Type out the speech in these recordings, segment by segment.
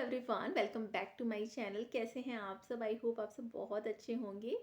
Everyone, welcome back to my channel. कैसे हैं आप सब? आई होप आप सब बहुत अच्छे होंगे।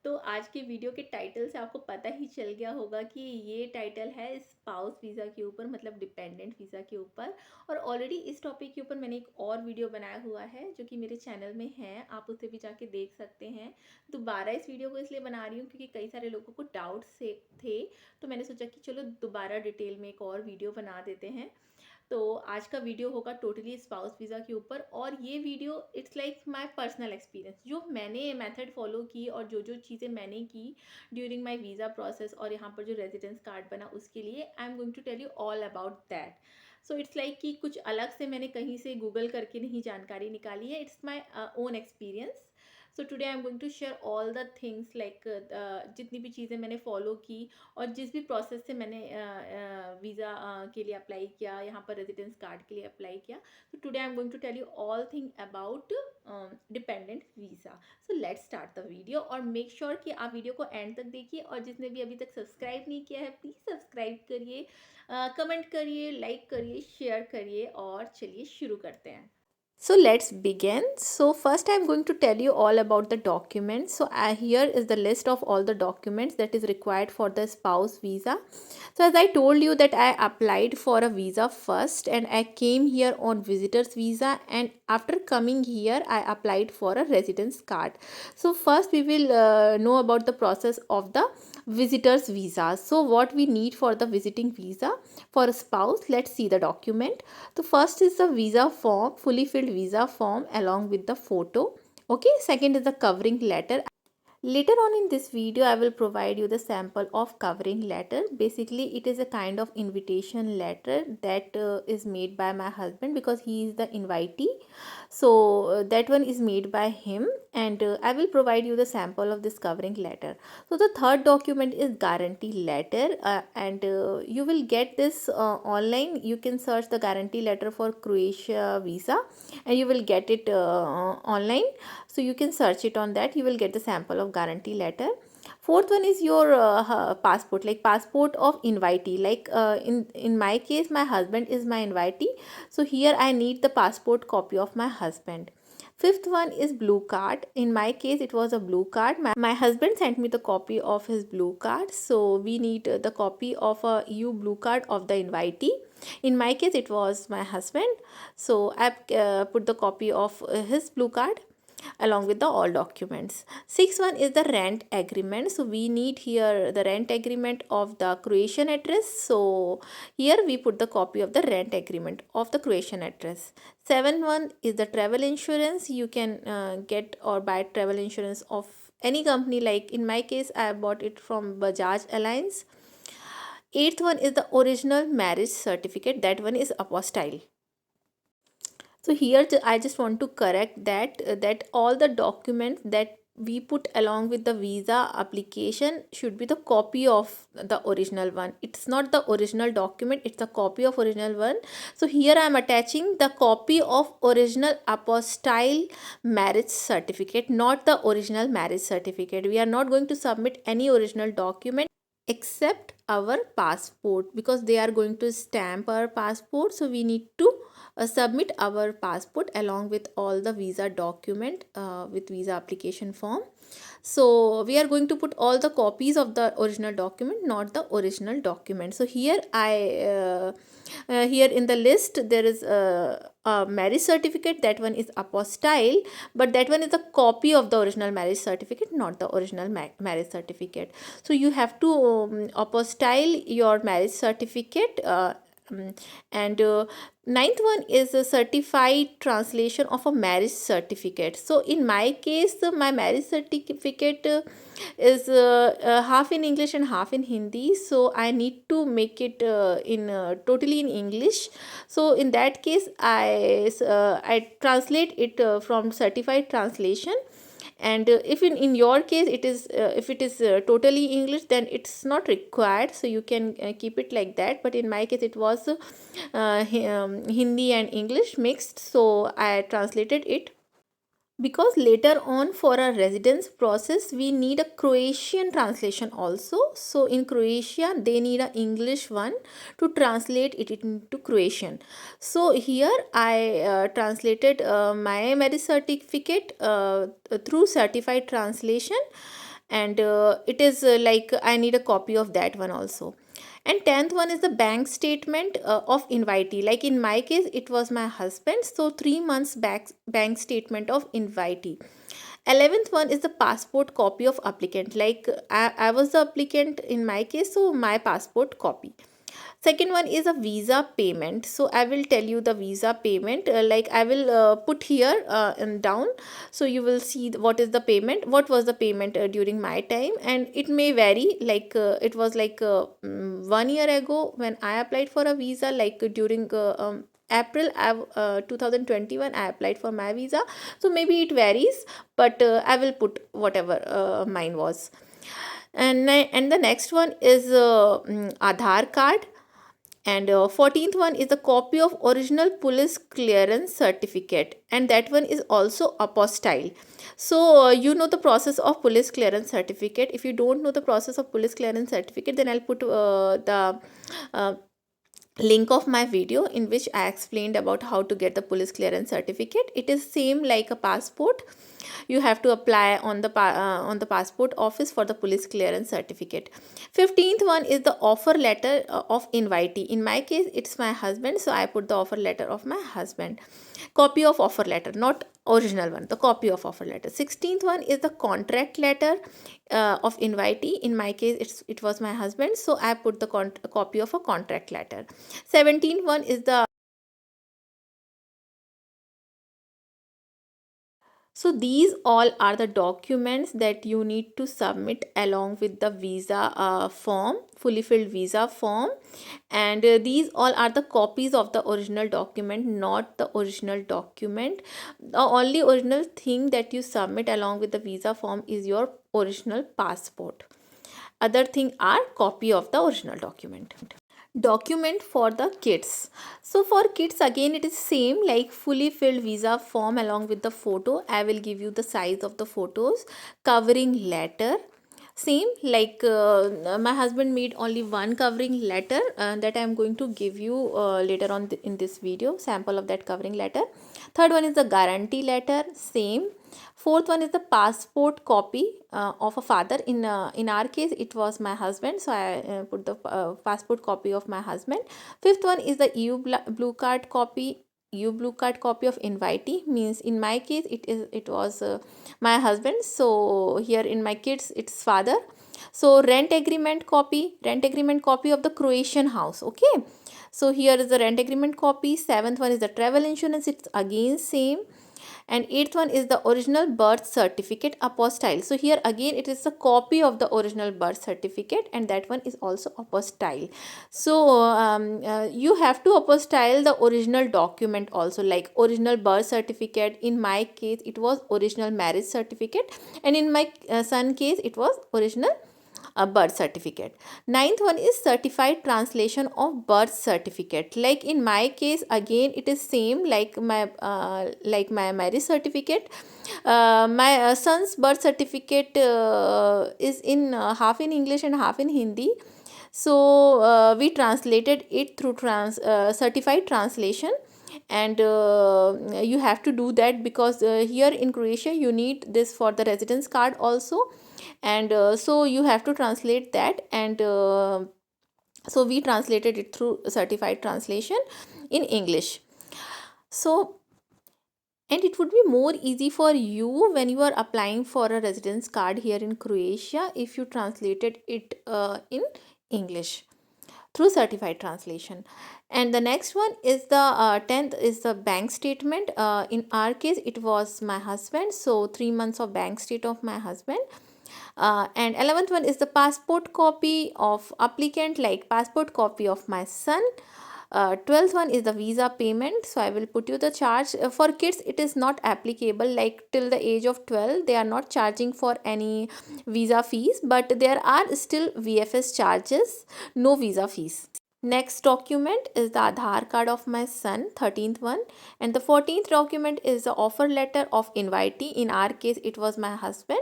तो आज की वीडियो के टाइटल से आपको पता ही चल गया होगा कि ये टाइटल है स्पाउस वीज़ा के ऊपर, मतलब डिपेंडेंट वीज़ा के ऊपर। और ऑलरेडी इस टॉपिक के ऊपर मैंने एक और वीडियो बनाया हुआ है जो कि मेरे चैनल में है, आप उसे भी जाके देख सकते हैं। दोबारा इस वीडियो को इसलिए बना रही हूँ क्योंकि कई सारे लोगों को डाउट्स से थे, तो मैंने सोचा कि चलो दोबारा डिटेल में एक और वीडियो बना देते हैं। तो आज का वीडियो होगा टोटली स्पाउस वीज़ा के ऊपर, और ये video it's like my personal experience, जो मैंने मेथड फॉलो की और जो जो चीज़ें मैंने की ड्यूरिंग माय वीज़ा प्रोसेस और यहाँ पर जो रेजिडेंस कार्ड बना उसके लिए। I am going to tell you all about that. So it's like कि कुछ अलग से मैंने कहीं से गूगल करके नहीं जानकारी निकाली है, it's my own experience. So today I am going to share all the things like जितनी भी चीज़ें मैंने फॉलो की और जिस भी प्रोसेस से मैंने वीज़ा के लिए अप्लाई किया, यहाँ पर रेजिडेंस कार्ड के लिए अप्लाई किया। तो today I am going to tell you all thing about dependent visa. So let's start the video, और मेक श्योर कि आप वीडियो को एंड तक देखिए, और जिसने भी अभी तक सब्सक्राइब नहीं किया है प्लीज़ सब्सक्राइब करिए, कमेंट करिए, लाइक करिए, शेयर करिए, और चलिए शुरू करते हैं। So let's begin. So first I'm going to tell you all about the documents. So here is the list of all the documents that is required for the spouse visa. So as I told you that I applied for a visa first and I came here on visitor's visa, and after coming here I applied for a residence card. So first we will know about the process of the visitor's visa. So what we need for the visiting visa for a spouse, let's see the document. So first is the visa form, fully filled visa form along with the photo. Okay, second is the covering letter. Later on in this video, I will provide you the sample of covering letter. Basically, it is a kind of invitation letter that is made by my husband because he is the invitee. So that one is made by him, and I will provide you the sample of this covering letter. So the third document is guarantee letter, and you will get this online. You can search the guarantee letter for Croatia visa, and you will get it online. So you can search it on that. You will get the sample of guarantee letter. Fourth one is your passport, like passport of invitee. Like in my case, my husband is my invitee, so here I need the passport copy of my husband. Fifth one is blue card. In my case, it was a blue card. My husband sent me the copy of his blue card, so we need the copy of a EU blue card of the invitee. In my case, it was my husband, so I put the copy of his blue card along with the all documents. Sixth one is the rent agreement. So we need here the rent agreement of the Croatian address. So here we put the copy of the rent agreement of the Croatian address. Seventh one is the travel insurance. You can get or buy travel insurance of any company. Like in my case, I bought it from Bajaj Alliance. Eighth one is the original marriage certificate. That one is apostille. So here I just want to correct that all the documents that we put along with the visa application should be the copy of the original one. It's not the original document, it's a copy of original one. So here I am attaching the copy of original apostille marriage certificate, not the original marriage certificate. We are not going to submit any original document except our passport, because they are going to stamp our passport, so we need to submit our passport along with all the visa document with visa application form. So we are going to put all the copies of the original document, not the original document. So here here in the list there is a marriage certificate. That one is apostille, but that one is a copy of the original marriage certificate, not the original marriage certificate. So you have to apostille your marriage certificate. And ninth one is a certified translation of a marriage certificate. So in my case, my marriage certificate is half in English and half in Hindi, so I need to make it in totally in English. So in that case, I translate it from certified translation. And if in your case it is if it is totally English, then it's not required, so you can keep it like that. But in my case it was Hindi and English mixed, so I translated it. because later on for a residence process we need a Croatian translation also. So in Croatia they need a English one to translate it into Croatian. So here I translated my marriage certificate through certified translation, and it is like I need a copy of that one also. And 10th one is the bank statement of invitee. Like in my case it was my husband, so 3 months back bank statement of invitee. 11th one is the passport copy of applicant. Like I was the applicant in my case, so my passport copy. Second one is a visa payment. So I will tell you the visa payment. Like I will put here and down, so you will see what is the payment. What was the payment during my time, and it may vary. Like it was like 1 year ago when I applied for a visa. Like during April 2021 I applied for my visa, so maybe it varies, but I will put whatever mine was. And the next one is Aadhaar card. And 14th one is the copy of original police clearance certificate, and that one is also apostille. So you know the process of police clearance certificate. If you don't know the process of police clearance certificate, then I'll put the uh, link of my video in which I explained about how to get the police clearance certificate. It is same like a passport. You have to apply on the passport office for the police clearance certificate. 15th one is the offer letter of invitee. In my case it's my husband, so I put the offer letter of my husband. Copy of offer letter, not original one, the copy of offer letter. 16th one is the contract letter of invitee. In my case it was my husband, so I put the copy of a contract letter. 17th one is the. So these all are the documents that you need to submit along with the visa form, fully filled visa form. And these all are the copies of the original document, not the original document. The only original thing that you submit along with the visa form is your original passport. Other thing are copy of the original document. Document for the kids. So for kids again it is same, like fully filled visa form along with the photo. I will give you the size of the photos. Covering letter, same like my husband made only one covering letter that I am going to give you later on in this video, sample of that covering letter. Third one is the guarantee letter, same. Fourth one is the passport copy of a father. In our case it was my husband, so I put the passport copy of my husband. Fifth one is the blue card copy. Blue card copy of invitee, means in my case it was my husband, so here in my kids it's father. So rent agreement copy of the Croatian house. Okay, so here is the rent agreement copy. Seventh one is the travel insurance, it's again same. And eighth one is the original birth certificate apostille. So here again it is a copy of the original birth certificate, and that one is also apostille. So you have to apostille the original document also, like original birth certificate. In my case it was original marriage certificate, and in my son case it was original a birth certificate. Ninth one is certified translation of birth certificate. Like in my case again it is same like my marriage certificate. My son's birth certificate is in half in English and half in Hindi. So we translated it through certified translation, and you have to do that because here in Croatia you need this for the residence card also, and so you have to translate that. And so we translated it through certified translation in English. So, and it would be more easy for you when you are applying for a residence card here in Croatia if you translated it in English through certified translation. And the next one is the 10th is the bank statement. In our case it was my husband, so 3 months of bank state of my husband. And 11th one is the passport copy of applicant, like passport copy of my son. 12th one is the visa payment, so I will put you the charge. For kids it is not applicable, like till the age of 12 they are not charging for any visa fees, but there are still VFS charges, no visa fees. Next document is the Aadhaar card of my son, 13th one. And the 14th document is the offer letter of invitee. In our case, it was my husband.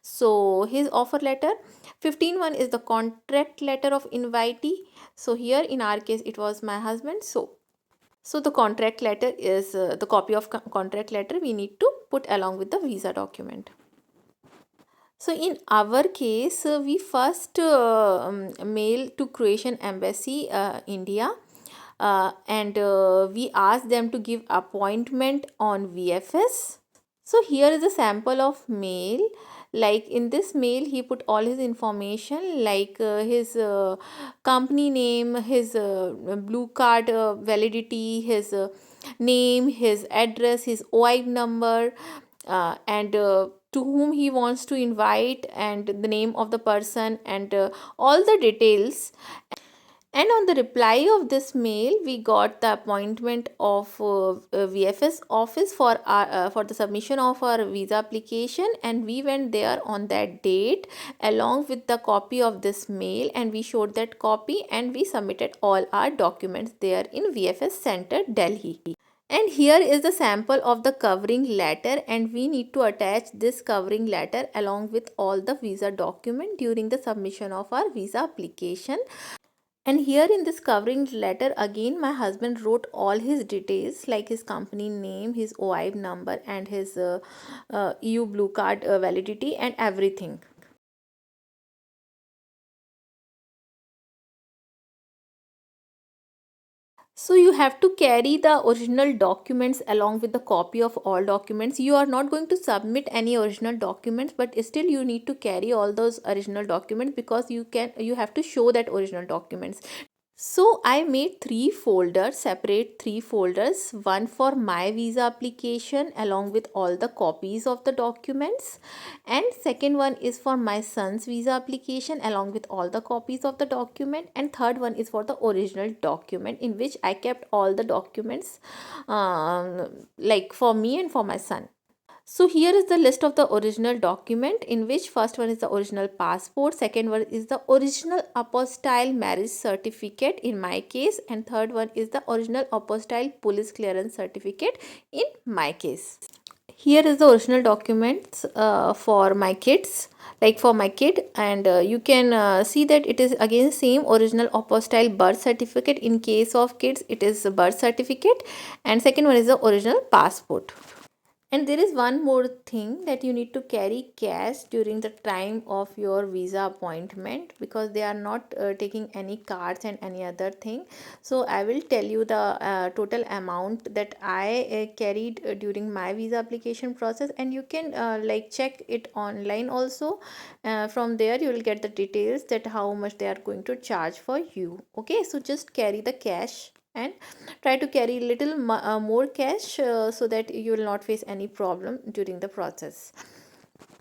So his offer letter. 15th one is the contract letter of invitee. So here in our case, it was my husband. So the contract letter is the copy of contract letter we need to put along with the visa document. So in our case, we first mail to Croatian embassy, India, and we ask them to give appointment on VFS. So here is a sample of mail. Like in this mail, he put all his information like his company name, his blue card validity, his name, his address, his OIB number, and to whom he wants to invite, and the name of the person, and all the details. And on the reply of this mail, we got the appointment of VFS office for the submission of our visa application, and we went there on that date along with the copy of this mail, and we showed that copy, and we submitted all our documents there in VFS Center, Delhi. And here is the sample of the covering letter, and we need to attach this covering letter along with all the visa document during the submission of our visa application. And here in this covering letter, again my husband wrote all his details like his company name, his OIB number, and his EU blue card validity and everything. So you have to carry the original documents along with the copy of all documents. You are not going to submit any original documents, but still you need to carry all those original documents because you have to show that original documents. So I made three folders, separate three folders, one for my visa application along with all the copies of the documents, and second one is for my son's visa application along with all the copies of the document, and third one is for the original document in which I kept all the documents like for me and for my son. So here is the list of the original document, in which first one is the original passport, second one is the original apostille marriage certificate in my case, and third one is the original apostille police clearance certificate in my case. Here is the original documents for my kids, like for my kid, and you can see that it is again same original apostille birth certificate. In case of kids, it is a birth certificate, and second one is the original passport. And there is one more thing, that you need to carry cash during the time of your visa appointment, because they are not taking any cards and any other thing. So I will tell you the total amount that I carried during my visa application process, and you can like check it online also. From there you will get the details that how much they are going to charge for you. Okay, so just carry the cash and try to carry little more cash so that you will not face any problem during the process.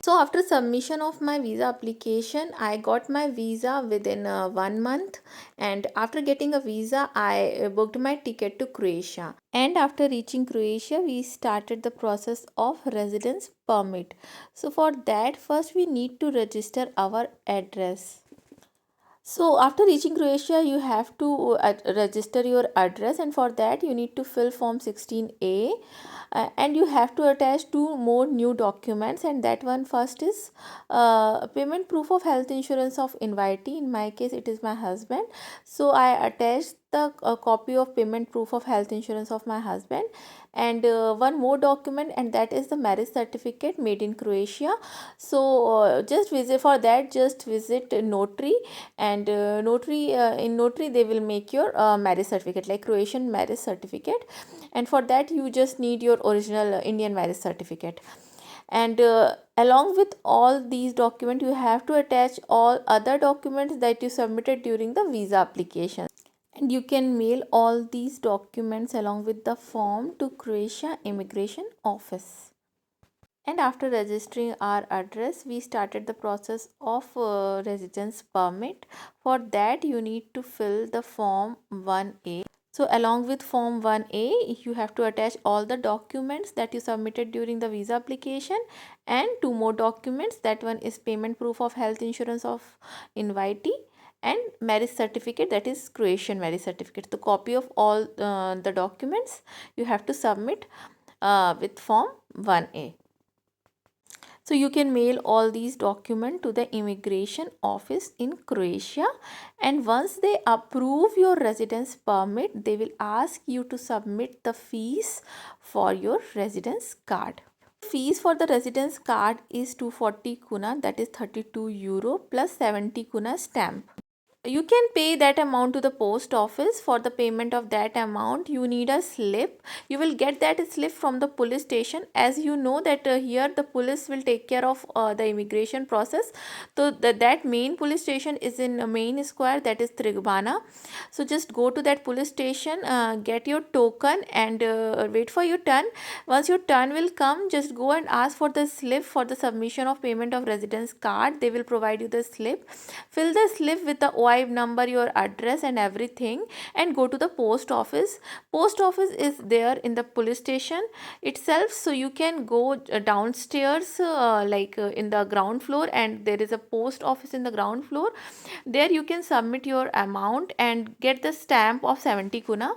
So after submission of my visa application, I got my visa within 1 month, and after getting a visa, I booked my ticket to Croatia. And after reaching Croatia, we started the process of residence permit. So for that, first we need to register our address. So after reaching Croatia, you have to register your address, and for that you need to fill form 16A, and you have to attach two more new documents, and that one first is payment proof of health insurance of invitee. In my case, it is my husband. So I attached the copy of payment proof of health insurance of my husband, and one more document, and that is the marriage certificate made in Croatia. So just visit for that, just visit notary, and in notary they will make your marriage certificate, like Croatian marriage certificate, and for that you just need your original Indian marriage certificate. And along with all these documents, you have to attach all other documents that you submitted during the visa application, and you can mail all these documents along with the form to Croatia immigration office. And after registering our address, we started the process of residence permit. For that, you need to fill the form 1A. So along with form 1A, you have to attach all the documents that you submitted during the visa application, and two more documents. That one is payment proof of health insurance of invitee, and marriage certificate, that is Croatian marriage certificate. The copy of all the documents you have to submit with form 1A. So you can mail all these documents to the immigration office in Croatia, and once they approve your residence permit, they will ask you to submit the fees for your residence card. Fees for the residence card is 240 kuna, that is 32 euro plus 70 kuna stamp. You can pay that amount to the post office. For the payment of that amount, you need a slip. You will get that slip from the police station. As you know that here the police will take care of the immigration process. So that main police station is in main square, that is Trigvana. So just go to that police station, get your token and wait for your turn. Once your turn will come, just go and ask for the slip for the submission of payment of residence card. They will provide you the slip. Fill the slip with the OIB number, your address and everything, and go to the post office. Post office is there in the police station itself, so you can go downstairs in the ground floor, and there is a post office in the ground floor. There you can submit your amount and get the stamp of 70 kuna.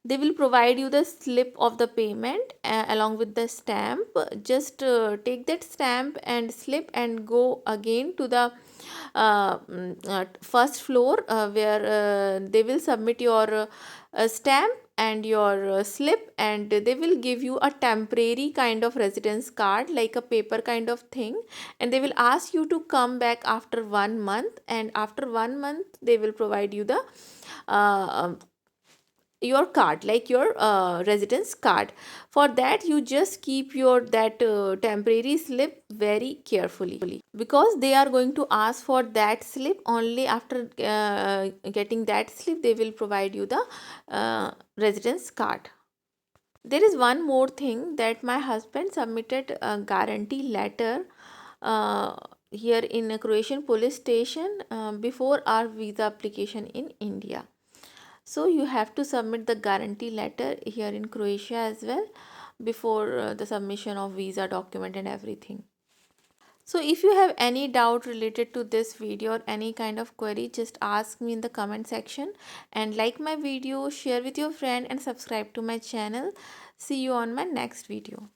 They will provide you the slip of the payment along with the stamp. Just take that stamp and slip and go again to the first floor where they will submit your stamp and your slip, and they will give you a temporary kind of residence card, like a paper kind of thing, and they will ask you to come back after 1 month, and after 1 month they will provide you the uh, your card, like your residence card. For that you just keep your that temporary slip very carefully, because they are going to ask for that slip. Only after getting that slip they will provide you the residence card. There is one more thing, that my husband submitted a guarantee letter uh, here in a Croatian police station before our visa application in India. So you have to submit the guarantee letter here in Croatia as well before the submission of visa document and everything. So if you have any doubt related to this video or any kind of query, just ask me in the comment section, and like my video, share with your friend and subscribe to my channel. See you on my next video.